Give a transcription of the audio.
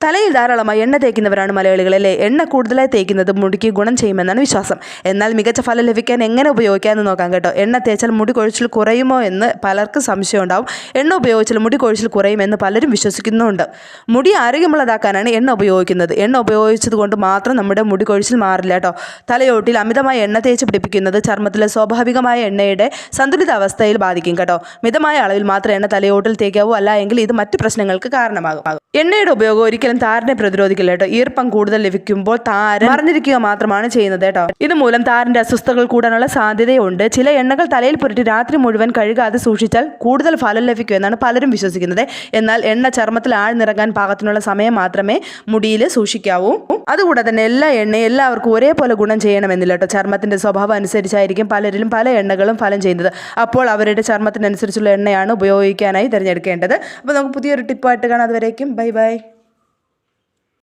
തലയിൽ ധാരാളമായി എണ്ണ തേക്കുന്നവരാണ് മലയാളികൾ അല്ലേ. എണ്ണ കൂടുതലായി തേക്കുന്നത് മുടിക്ക് ഗുണം ചെയ്യുമെന്നാണ് വിശ്വാസം. എന്നാൽ മികച്ച ഫലം ലഭിക്കാൻ എങ്ങനെ ഉപയോഗിക്കാമെന്ന് നോക്കാം കേട്ടോ. എണ്ണ തേച്ചാൽ മുടി കൊഴിച്ചിൽ കുറയുമോ എന്ന് പലർക്കും സംശയം ഉണ്ടാവും. എണ്ണ ഉപയോഗിച്ചാൽ മുടി കൊഴിച്ചിൽ കുറയുമെന്ന് പലരും വിശ്വസിക്കുന്നുണ്ട്. മുടി ആരോഗ്യമുള്ളതാക്കാനാണ് എണ്ണ ഉപയോഗിക്കുന്നത്. എണ്ണ ഉപയോഗിച്ചത് കൊണ്ട് മാത്രം നമ്മുടെ മുടി കൊഴിച്ചിൽ മാറില്ല കേട്ടോ. തലയോട്ടിൽ അമിതമായ എണ്ണ തേച്ച് പിടിപ്പിക്കുന്നത് ചർമ്മത്തിലെ സ്വാഭാവികമായ എണ്ണയുടെ സന്തുലിതാവസ്ഥയിൽ ബാധിക്കും കേട്ടോ. മിതമായ അളവിൽ മാത്രം എണ്ണ തലയോട്ടിൽ തേക്കാവൂ, അല്ല എങ്കിൽ ഇത് മറ്റു പ്രശ്നങ്ങൾക്ക് കാരണമാകും. എണ്ണയുടെ ഉപയോഗം ഒരിക്കലും താരനെ പ്രതിരോധിക്കില്ല കേട്ടോ. ഈർപ്പം കൂടുതൽ ലഭിക്കുമ്പോൾ താരൻ മറിഞ്ഞിരിക്കുക മാത്രമാണ് ചെയ്യുന്നത് കേട്ടോ. ഇതുമൂലം താരന്റെ അസ്വസ്ഥതകൾ കൂടാനുള്ള സാധ്യതയുണ്ട്. ചില എണ്ണകൾ തലയിൽ പുരട്ടി രാത്രി മുഴുവൻ കഴുകാതെ സൂക്ഷിച്ചാൽ കൂടുതൽ ഫലം ലഭിക്കുമെന്നാണ് പലരും വിശ്വസിക്കുന്നത്. എന്നാൽ എണ്ണ ചർമ്മത്തിൽ ആഴ്ന്നിറങ്ങാൻ പാകത്തിനുള്ള സമയം മാത്രമേ മുടിയിൽ സൂക്ഷിക്കാവൂ. അതുകൂടെ തന്നെ എല്ലാ എണ്ണയും എല്ലാവർക്കും ഒരേപോലെ ഗുണം ചെയ്യണമെന്നില്ല കേട്ടോ. ചർമ്മത്തിന്റെ സ്വഭാവം അനുസരിച്ചായിരിക്കും പലരിലും പല എണ്ണകളും ഫലം ചെയ്യുന്നത്. അപ്പോൾ അവരുടെ ചർമ്മത്തിനനുസരിച്ചുള്ള എണ്ണയാണ് ഉപയോഗിക്കാനായി തിരഞ്ഞെടുക്കേണ്ടത്. അപ്പോൾ നമുക്ക് പുതിയൊരു ടിപ്പായിട്ട് കാണാം. അതുവരേക്കും ബൈ ബൈ.